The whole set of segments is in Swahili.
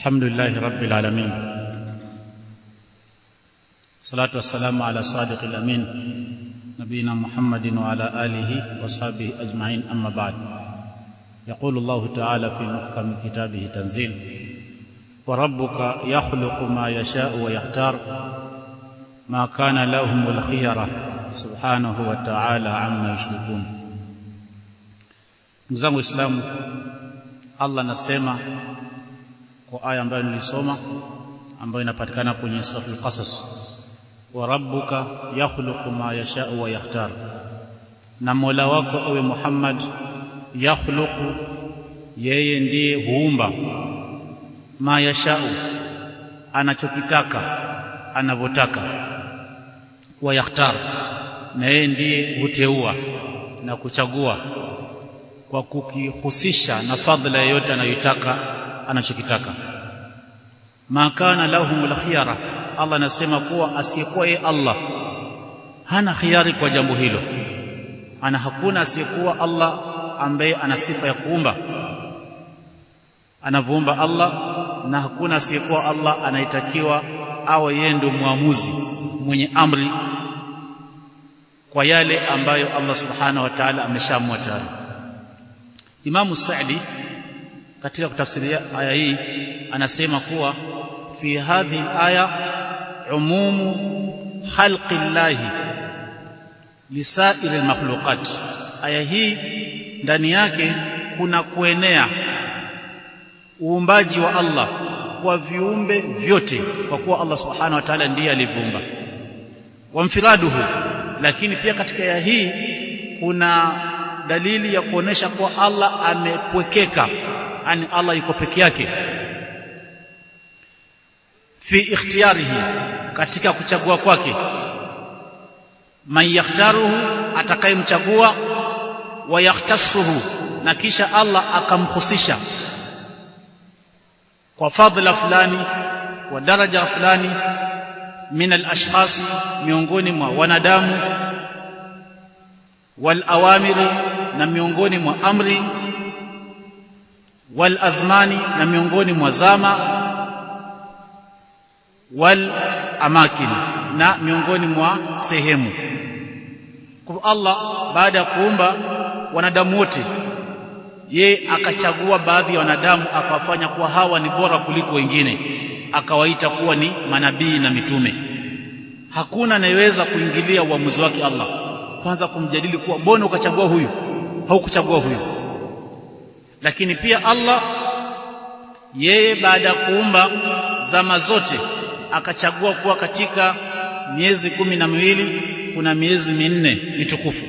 الحمد لله رب العالمين، الصلاة والسلام على صادق الأمين نبينا محمد وعلى آله وصحبه أجمعين، أما بعد. يقول الله تعالى في محكم كتابه تنزيل: وربك يخلق ما يشاء ويختار ما كان لهم الخيرة سبحانه وتعالى عما يشركون. Mzangu Islamu, Allah nasema kwa aya ambayo nilisoma, ambayo inapatikana kwenye sura al-Qasas: wa rabbuka yakhluqu ma yasha'u wa yakhtar, na Mola wako ewe Muhammad, yakhluqu, yeye ndiye huumba, ma yasha'u, anachokitaka, anavyotaka, wa yakhtar, na yeye ndiye huteua na kuchagua kwa kukihusisha na fadhila yote anayotaka, anachokitaka. Ma kana lahumul khiyara, Allah anasema kuwa asiyekuwa yeye Allah hana khiyari kwa jambo hilo. Hakuna asiyekuwa Allah ambaye ana sifa ya kuumba, anavyoumba Allah, na hakuna asiyekuwa Allah anayetakiwa awe yeye ndio muamuzi mwenye amri kwa yale ambayo Allah subhanahu wa ta'ala ameshaamua tayari. Imam Sa'di katika kutafsiria aya hii anasema kuwa fi hadhihi aya umumu khalqi llahi lisairi almakhluqat, aya hii ndani yake kuna kuenea uumbaji wa Allah kwa viumbe vyote, kwa kuwa Allah subhanahu wa ta'ala ndiye aliviumba. Wa mfiraduhu, lakini pia katika aya hii kuna dalili ya kuonesha kuwa Allah amepwekeka, yani Allah yuko peke yake. Fi ikhtiyarihi, katika kuchagua kwake. Man yakhtaruhu, atakayemchagua. Wa yakhtasuhu, na kisha Allah akamkhusisha kwa fadhila fulani, kwa daraja fulani, min al-ashkhasi, miongoni mwa wanadamu, wal awamiri, na miongoni mwa amri, wal azmani, na miongoni mwa zama, wal amakin, na miongoni mwa sehemu. Kwa Allah baada ya kuumba wanadamu wote, yeye akachagua baadhi ya wanadamu akawafanya kuwa hawa ni bora kuliko wengine, akawaita kuwa ni manabii na mitume. Hakuna anayeweza kuingilia uamuzi wake Allah, kwanza kumjadili kuwa mbona ukachagua huyu, haukuchagua huyu. Lakini pia Allah yeye baada ya kuumba zama zote akachagua kuwa katika miezi 12 kuna miezi 4 mitukufu.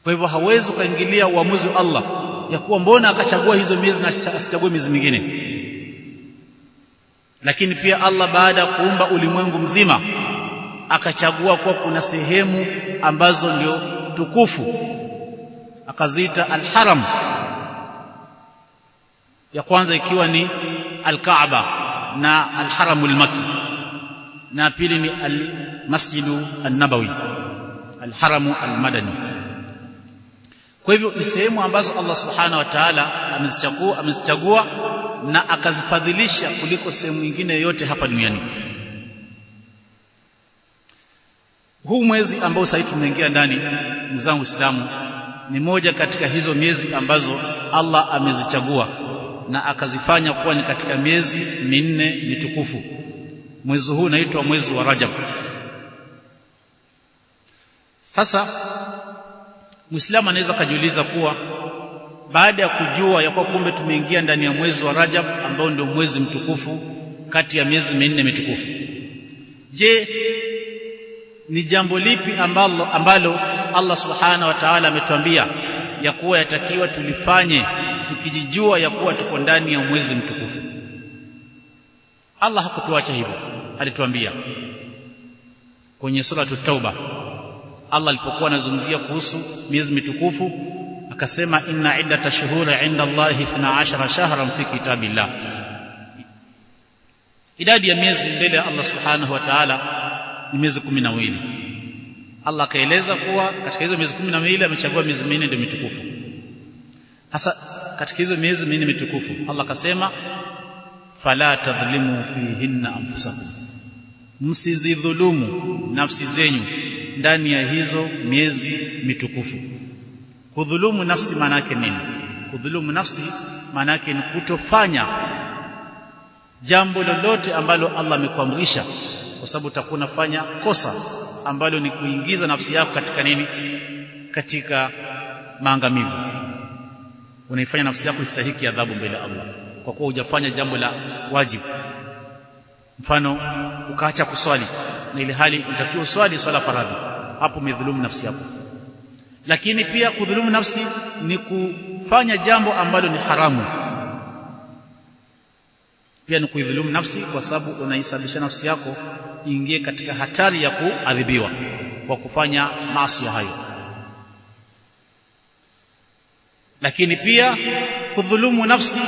Kwa hivyo hawezi kuingilia uamuzi wa Allah ya kuwa mbona akachagua hizo miezi na asichague miezi mingine. Lakini pia Allah baada ya kuumba ulimwengu mzima akachagua kuwa kuna sehemu ambazo ndio tukufu, akaziita al-Haram, ya kwanza ikiwa ni al-Kaaba na al-Haramul Makki, na pili ni al-Masjidu an-Nabawi, al-Haramu al-Madani. Kwa hivyo ni sehemu ambazo Allah subhanahu wa ta'ala amezichagua na akazifadhilisha kuliko sehemu nyingine yote hapa duniani. Huu mwezi ambao sasa tumeingia ndani, mzangu Islamu, ni moja katika hizo miezi ambazo Allah amezichagua na akazifanya kuwa ni katika miezi 4 mitukufu. Mwezi huu unaitwa mwezi wa Rajab. Sasa Muislamu anaweza kujiuliza kuwa baada ya kujua ya kuwa kumbe tumeingia ndani ya mwezi wa Rajab ambao ndio mwezi mtukufu kati ya miezi 4 mitukufu, je, ni jambo lipi ambalo Allah subhanahu wa ta'ala ametuambia ya kuwa yatakiwa tulifanye tukijijua ya kuwa tuko ndani ya mwezi mtukufu? Allah hakutuacha hivyo, alituambia kwenye sura at-Tauba. Allah alipokuwa anazungumzia kuhusu miezi mitukufu akasema, inna iddata shuhuri 'inda Allahi 12 shahran fi kitabillah, idadi ya miezi mbele ya Allah subhanahu wa ta'ala ni miezi 12. Allah akaeleza kuwa katika hizo miezi 12 amechagua miezi 4 ndio mitukufu. Sasa katika hizo miezi minne mitukufu Allah akasema fala tadhlimu fihinna anfusakum, msizidhulumu nafsi zenyu ndani ya hizo miezi mitukufu. Kudhulumu nafsi maana yake nini? Kudhulumu nafsi maana yake ni kutofanya jambo lolote ambalo Allah amekuamrisha, kwa sababu utakuwa unafanya kosa ambalo ni kuingiza nafsi yako katika nini? Katika maangamivu. Unaifanya nafsi yako istahiki adhabu mbele ya Allah kwa kuwa hujafanya jambo la wajibu. Mfano, ukaacha kuswali na ile hali unatakiwa uswali swala faradhi, hapo umedhulumu nafsi yako. Lakini pia kudhulumu nafsi ni kufanya jambo ambalo ni haramu, pia ni kuidhulumu nafsi, kwa sababu unaisababisha nafsi yako iingie katika hatari ya kuadhibiwa kwa kufanya maasi hayo. Lakini pia kudhulumu nafsi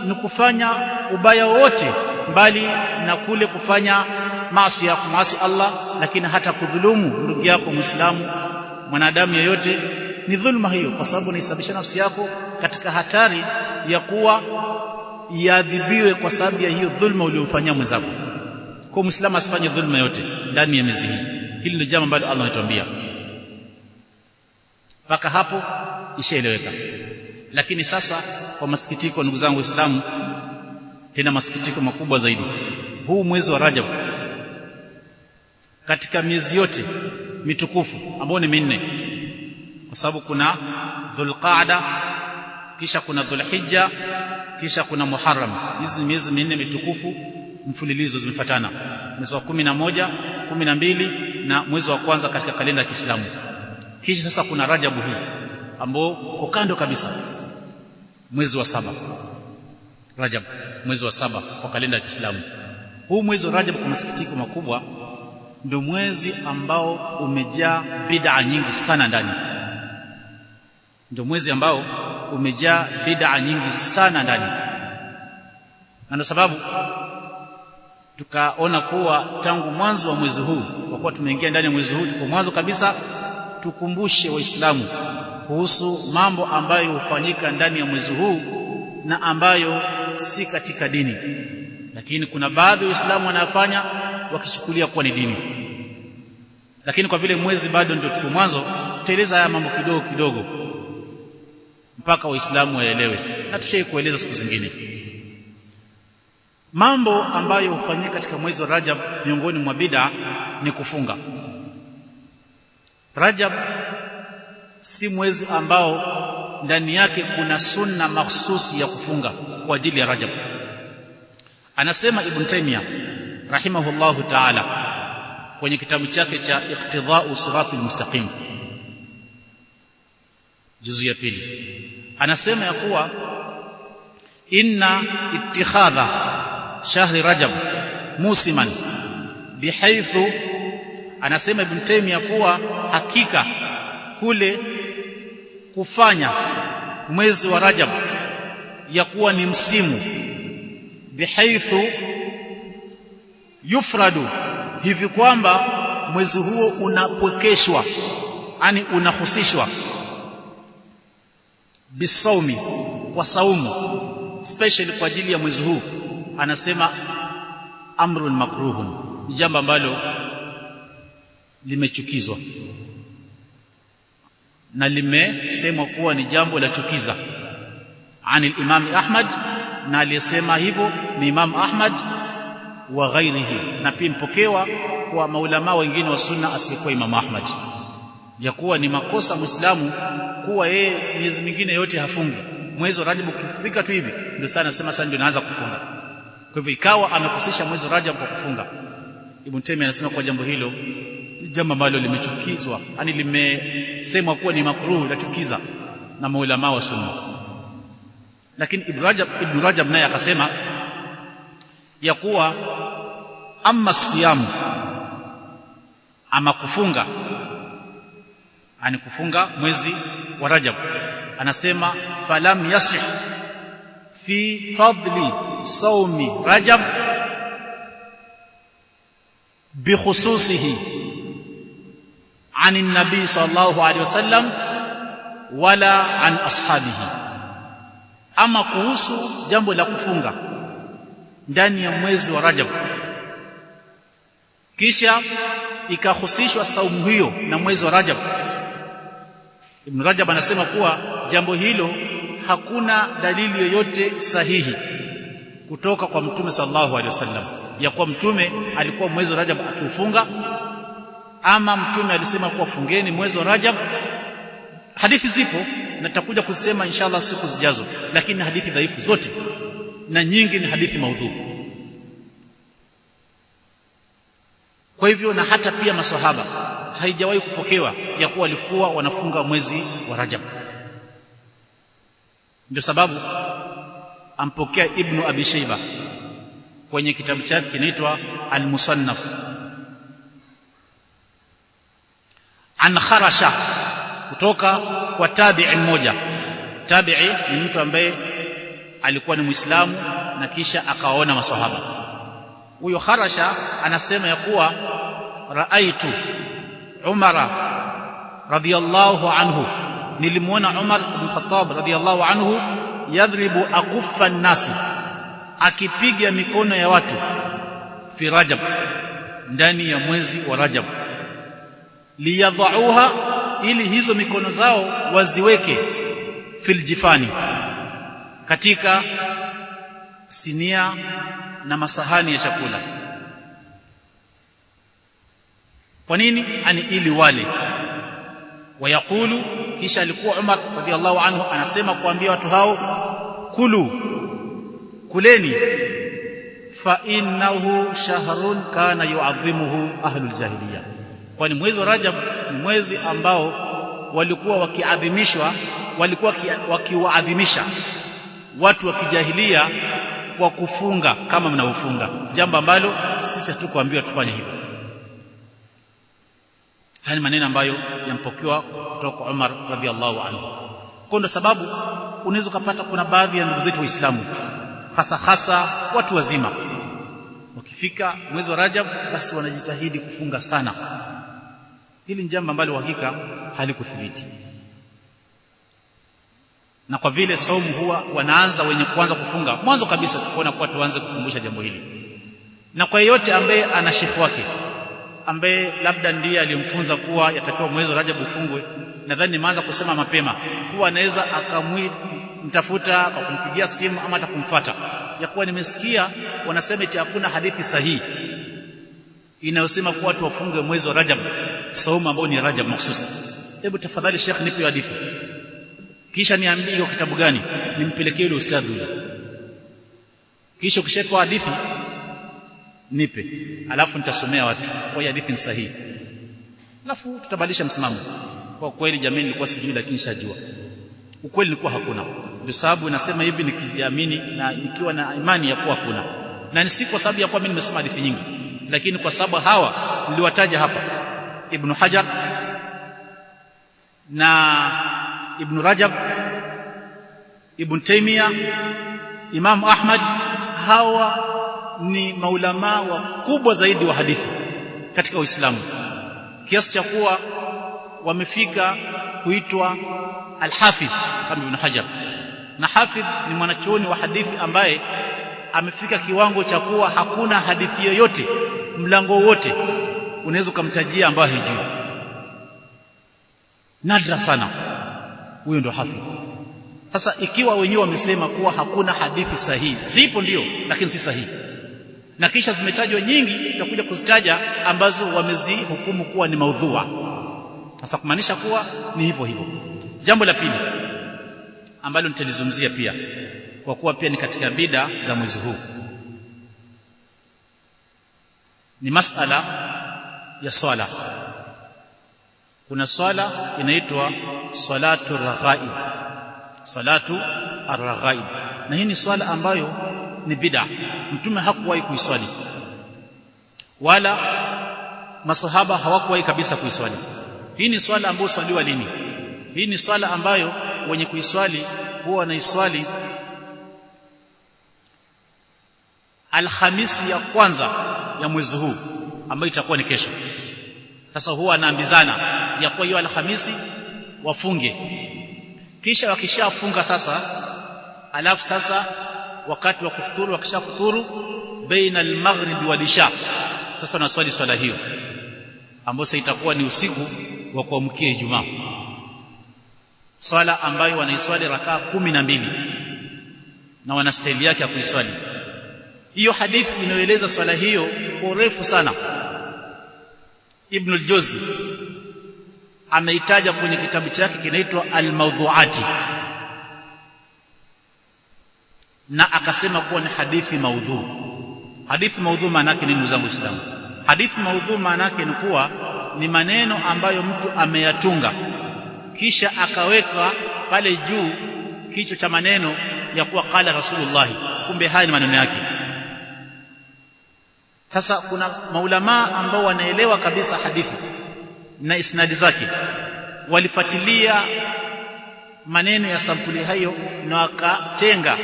ni kufanya ubaya wote mbali na kule kufanya maasi ya kumasi Allah, lakini hata kudhulumu ndugu yako Muislamu, mwanadamu yeyote, ni dhulma hiyo, kwa sababu unaisababisha nafsi yako katika hatari ya kuwa iadhibiwe kwa sababu ya hiyo dhulma uliyomfanyia mwenzako. Kwa Muislamu asifanye dhulma yote ndani ya miezi hii. Hili ndio jambo ambalo Allah anatuambia. Mpaka hapo ishaeleweka. Lakini sasa kwa masikitiko, ndugu zangu Waislamu, tena masikitiko makubwa zaidi, huu mwezi wa Rajab katika miezi yote mitukufu ambao ni minne, kwa sababu kuna Dhulqaada, kisha kuna Dhulhijja, kisha kuna Muharram. Hizi ni miezi minne mitukufu mfululizo zimefuatana, mwezi wa 11, 12 na mwezi wa kwanza katika kalenda ya Kiislamu. Kisha sasa kuna Rajab huu ambao uko kando kabisa, mwezi wa 7. Rajab, mwezi wa 7 kwa kalenda ya Kiislamu. Huu mwezi wa Rajab kwa masikitiko makubwa ndio mwezi ambao umejaa bid'a nyingi sana ndani. Ndio mwezi ambao umejaa bid'a nyingi sana ndani. Na ndio sababu tukaona kuwa tangu mwanzo wa mwezi huu, kwa kuwa tumeingia ndani ya mwezi huu, tuko mwanzo kabisa, tukumbushe Waislamu kuhusu mambo ambayo hufanyika ndani ya mwezi huu na ambayo si katika dini, lakini kuna baadhi ya Waislamu wanafanya wakichukulia kuwa ni dini. Lakini kwa vile mwezi bado ndio tuko mwanzo, tutaeleza haya mambo kidogo kidogo mpaka Waislamu waelewe, na tushaikueleza siku zingine. Mambo ambayo hufanyika katika mwezi wa Rajab miongoni mwa bid'a ni kufunga. Rajab si mwezi ambao ndani yake kuna sunna mahsusi ya kufunga kwa ajili ya Rajab. Anasema Ibn Taymiyyah rahimahullahu ta'ala kwenye kitabu chake cha Iqtida'u Siratil Mustaqim juzu ya 2, anasema ya kuwa inna ittikhadha shahri Rajab musiman bihaythu, anasema Ibn Taymiyyah kuwa hakika kule kufanya mwezi wa Rajab ya kuwa ni msimu, bihaythu yufradu, hivi kwamba mwezi huo unapwekeshwa, yani unahusishwa bisawmi, kwa saumu special kwa ajili ya mwezi huu. Anasema amrun makruhun, ni jambo ambalo limechukizwa na limesemwa kuwa ni jambo la chukiza ani al-Imam Ahmad, na aliyesema hivyo ni Imam Ahmad wa ghairihi, na pia mpokewa kwa maulama wengine wa sunna asiyekuwa Imam Ahmad, ya kuwa ni makosa Muislamu kuwa yeye miezi mingine yote hafungi, mwezi wa Rajab ukifika tu hivi ndio sana anasema sasa ndio naanza kufunga. Kwa hivyo ikawa amehusisha mwezi wa Rajab kwa kufunga. Ibn Taymiyyah anasema kwa jambo hilo jambo ambalo limechukizwa, yani limesemwa kuwa ni makruh, la chukiza na maulama wa sunna. Lakini Ibn Rajab naye akasema ya kuwa amma siyamu, ama kufunga, ani kufunga mwezi wa Rajab, anasema falam yasih fi fadli sawmi Rajab bikhususihi عن النبي صلى الله عليه وسلم ولا عن أصحابه. Ama kuhusu jambo la kufunga ndani ya mwezi wa Rajab, kisha ikahusishwa saumu hiyo na mwezi wa Rajab, Ibn Rajab anasema kuwa jambo hilo hakuna dalili yoyote sahihi kutoka kwa Mtume sallallahu alaihi wasallam ya kuwa Mtume alikuwa mwezi wa Rajab akiufunga, ama Mtume alisema kuwa fungeni mwezi wa Rajab. Hadithi zipo na tutakuja kusema inshallah siku zijazo, lakini hadithi dhaifu zote na nyingi ni hadithi maudhu. Kwa hivyo na hata pia maswahaba haijawahi kupokewa ya kuwa walikuwa wanafunga mwezi wa Rajab. Ndio sababu ampokea Ibn Abi Shayba kwenye kitabu chake kinaitwa Al-Musannaf an Kharasha, kutoka kwa tabi'i mmoja. Tabi'i ni mtu ambaye alikuwa ni Muislamu na kisha akaona maswahaba. Huyo Kharasha anasema ya kuwa raaitu Umara radhiyallahu anhu, nilimuona Umar ibn Khattab radhiyallahu anhu yadribu akuffa an-nasi, akipiga mikono ya watu fi Rajab, ndani ya mwezi wa Rajab, liyadhauha, ili hizo mikono zao waziweke fil jifani, katika sinia na masahani ya chakula. Kwa nini? Ani ili wale wayakulu. Kisha alikuwa Umar radhiallahu anhu anasema kuambia watu hao, kulu, kuleni, fa innahu shahrun kana yu'adhimuhu ahlul jahiliya, kwani mwezi wa Rajab ni mwezi ambao walikuwa wakiwaadhimisha watu wa kijahilia kwa kufunga kama mnavyofunga, jambo ambalo sisi hatukuambiwa tufanye hivyo. Haya ni maneno ambayo yampokewa kutoka Umar radhiallahu anhu. Kwa ndio sababu unaweza kupata kuna baadhi ya ndugu zetu Waislamu, hasa watu wazima, wakifika mwezi wa Rajab basi wanajitahidi kufunga sana. Hili ni jambo ambalo hakika halikuthibiti, na kwa vile saumu huwa wanaanza wenye kuanza kufunga mwanzo kabisa, tukaona kwa tuanze kukumbusha jambo hili. Na kwa yeyote ambaye ana shekhi wake ambaye labda ndiye alimfunza kuwa yatakiwa mwezi wa Rajab ufungwe, nadhani nimeanza kusema mapema kuwa anaweza akamtafuta kwa kumpigia simu ama atakumfuata ya kuwa nimesikia wanasema eti hakuna hadithi sahihi inayosema kuwa watu wafunge mwezi wa Rajab, saumu ambao ni Rajab mahsusi. Hebu tafadhali Sheikh, nipe hadithi, kisha niambie hiyo kitabu gani, nimpelekee yule ustadhi huyo. Kisha ukishatoa hadithi nipe, alafu nitasomea watu kwa hadithi ni sahihi, alafu tutabadilisha msimamo. Kwa kweli jamii nilikuwa sijui, lakini shajua ukweli nilikuwa hakuna. Ndio sababu nasema hivi nikijiamini na nikiwa na imani ya kuwa hakuna, na si kwa sababu ya kuwa mimi nimesema hadithi nyingi, lakini kwa sababu hawa niliwataja hapa, Ibn Hajar na Ibn Rajab, Ibn Taymiyyah, Imam Ahmad, hawa ni maulama wakubwa zaidi wa hadithi katika Uislamu, kiasi cha kuwa wamefika kuitwa Al-Hafidh kama Ibn Hajar. Na Hafidh ni mwanachuoni wa hadithi ambaye amefika kiwango cha kuwa hakuna hadithi yoyote mlango wote unaweza kumtajia ambaye hajui, nadra sana. Huyo ndo Hafidh. Sasa ikiwa wenyewe wamesema kuwa hakuna hadithi sahihi, zipo ndio, lakini si sahihi, na kisha zimetajwa nyingi, tutakuja kuzitaja ambazo wamezihukumu kuwa ni maudhua, sasa kumaanisha kuwa ni hivyo hivyo. Jambo la pili ambalo nitalizungumzia pia, kwa kuwa pia ni katika bid'a za mwezi huu, ni masala ya swala. Kuna swala inaitwa salatu raghaib, salatu ar-raghaib, na hii ni swala ambayo ni bid'a. Mtume hakuwahi kuiswali wala masahaba hawakuwahi kabisa kuiswali. Hii ni swala ambayo swaliwa lini? Hii ni swala ambayo wenye kuiswali huwa wanaiswali Alhamisi ya kwanza ya mwezi huu, ambayo itakuwa ni kesho. Sasa huwa anaambizana ya kwa hiyo Alhamisi wafunge, kisha wakishafunga sasa alafu sasa wakati wa kufuturu wakishafuturu baina al-maghrib wal isha sasa wanaswali swala hiyo ambayo sasa itakuwa ni usiku wa kuamkia Ijumaa, swala ambayo wanaiswali rakaa 12 na wana staili yake ya kuiswali. Hiyo hadithi inayoeleza swala hiyo kwa urefu sana Ibn al-Jawzi ameitaja kwenye kitabu chake kinaitwa Al-Mawdhu'ati, na akasema kuwa ni hadithi maudhu. Hadithi maudhu maana yake ni ndugu zangu Waislamu, hadithi maudhu maana yake ni kuwa ni maneno ambayo mtu ameyatunga kisha akaweka pale juu kichwa cha maneno ya kuwa qala Rasulullah, kumbe haya ni maneno yake. Sasa kuna maulama ambao wanaelewa kabisa hadithi na isnadi zake, walifuatilia maneno ya sampuli hayo na wakatenga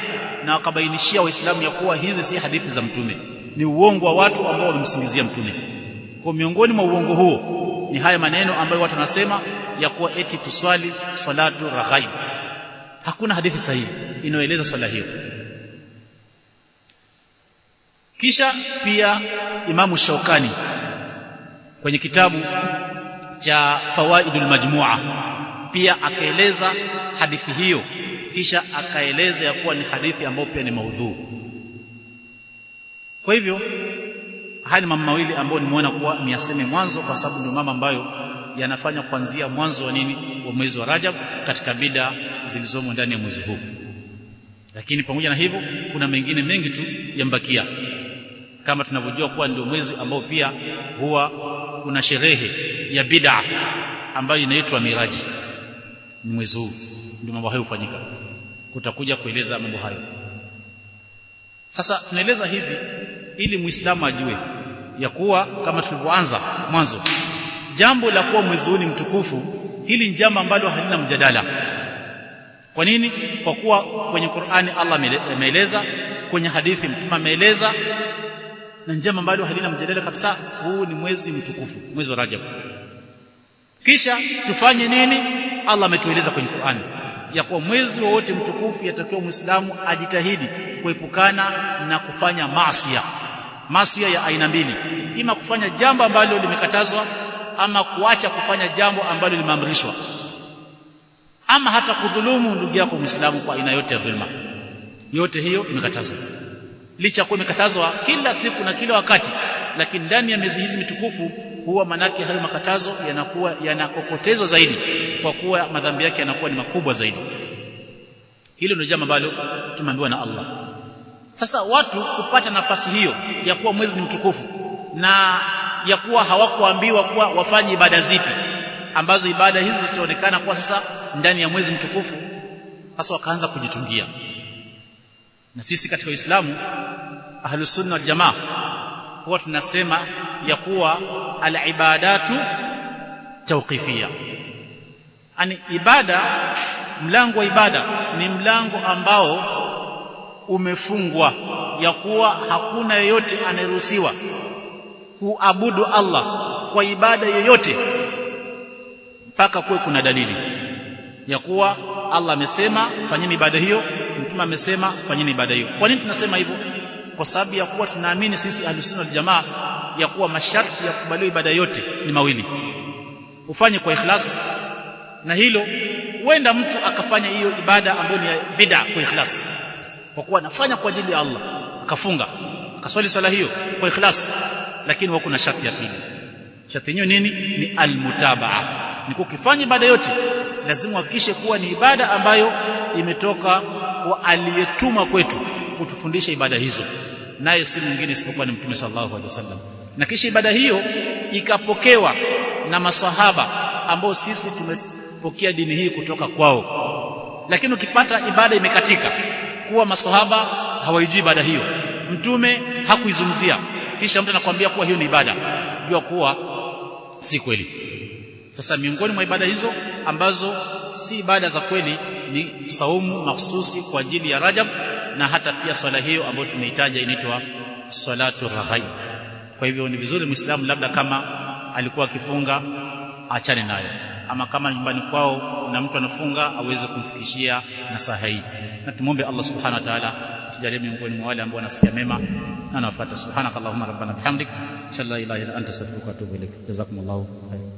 na wakabainishia Waislamu ya kuwa hizi si hadithi za mtume, ni uongo wa watu ambao wamemsingizia mtume. Kwa miongoni mwa uongo huo ni haya maneno ambayo watu wanasema ya kuwa eti tuswali salatu raghaib. Hakuna hadithi sahihi inayoeleza swala hiyo. Kisha pia Imamu Shaukani kwenye kitabu cha Fawaidul Majmu'a pia akaeleza hadithi hiyo, kisha akaeleza ya kuwa ni hadithi ambayo pia ni maudhu. Kwa hivyo haya ni mambo mawili ambayo nimeona kuwa niaseme mwanzo, kwa sababu ndio mambo ambayo yanafanya kuanzia mwanzo wa wa mwezi wa Rajab katika bid'a zilizomo ndani ya mwezi huu. Lakini pamoja na hivyo kuna mengine mengi tu yambakia, kama tunavyojua kuwa ndio mwezi ambao pia huwa kuna sherehe ya bid'a ambayo inaitwa Miraji. Ni mwezi huu ndio mambo hayo hufanyika, kutakuja kueleza mambo hayo. Sasa tunaeleza hivi ili Muislamu ajue ya kuwa kama tulivyoanza mwanzo, jambo la kuwa mwezi huu ni mtukufu, hili ni jambo ambalo halina mjadala. Kwa nini? Kwa kuwa kwenye Qur'ani Allah ameeleza, kwenye hadithi Mtume ameeleza, na jambo ambalo halina mjadala kabisa. Huu ni mwezi mtukufu, mwezi wa Rajab. Kisha tufanye nini? Allah ametueleza kwenye Qur'ani ya kuwa mwezi wote mtukufu yatakiwa Muislamu ajitahidi kuepukana na kufanya maasiya ya aina mbili, ima kufanya jambo ambalo limekatazwa, ama kuacha kufanya jambo ambalo limeamrishwa, ama hata kudhulumu ndugu yako Muislamu kwa aina yote ya dhulma. Yote hiyo imekatazwa, licha kuwa imekatazwa kila siku na kila wakati, lakini ndani ya miezi hizi mitukufu huwa manake hayo makatazo yanakuwa yanakokotezwa zaidi, kwa kuwa madhambi yake yanakuwa ni makubwa zaidi. Hilo ndio jambo ambalo tumeambiwa na Allah. Sasa watu kupata nafasi hiyo ya kuwa mwezi ni mtukufu na ya kuwa hawakuambiwa kuwa wafanye ibada zipi ambazo ibada hizi zitaonekana kwa sasa ndani ya mwezi mtukufu, sasa wakaanza kujitungia. Na sisi katika Uislamu Ahlus Sunna wal Jamaa huwa tunasema ya kuwa al-ibadatu tawqifia, yani ibada, mlango wa ibada ni mlango ambao umefungwa, ya kuwa hakuna yeyote anayeruhusiwa kuabudu Allah kwa ibada yoyote mpaka kuwe kuna dalili ya kuwa Allah amesema fanyeni ibada hiyo, Mtume amesema fanyeni ibada hiyo. Kwa nini tunasema hivyo? Kwa sababu ya kuwa tunaamini sisi Ahlus Sunna wal Jamaa ya kuwa masharti ya kukubaliwa ibada yote ni mawili: ufanye kwa ikhlas, na hilo huenda mtu akafanya hiyo ibada ambayo ni bid'a kwa ikhlas, kwa kuwa anafanya kwa ajili ya Allah, akafunga akaswali swala hiyo kwa ikhlas, lakini huwa kuna sharti ya pili. Sharti hiyo nini? Ni almutabaa, ni kukifanya ibada yote lazima uhakikishe kuwa ni ibada ambayo imetoka kwa aliyetuma kwetu kutufundisha ibada hizo, naye si mwingine isipokuwa ni Mtume sallallahu alaihi wasallam. Na kisha ibada hiyo ikapokewa na masahaba ambao sisi tumepokea dini hii kutoka kwao. Lakini ukipata ibada imekatika kuwa masahaba hawaijui ibada hiyo, Mtume hakuizungumzia, kisha mtu anakuambia kuwa hiyo ni ibada, jua kuwa si kweli. Sasa miongoni mwa ibada hizo ambazo si ibada za kweli ni saumu mahsusi kwa ajili ya Rajab, na hata pia swala hiyo ambayo tumeitaja inaitwa salatu raghaib. Kwa hivyo ni vizuri Muislamu labda kama alikuwa akifunga achane nayo, ama kama nyumbani kwao na mtu anafunga aweze kumfikishia nasaha hii. Na tumuombe Allah subhanahu wa ta'ala tujalie miongoni mwa wale ambao wanasikia mema na nafuata. Subhanakallahumma rabbana bihamdik, shalla ilaha illa anta astaghfiruka wa atubu ilaik. Jazakumullahu khairan.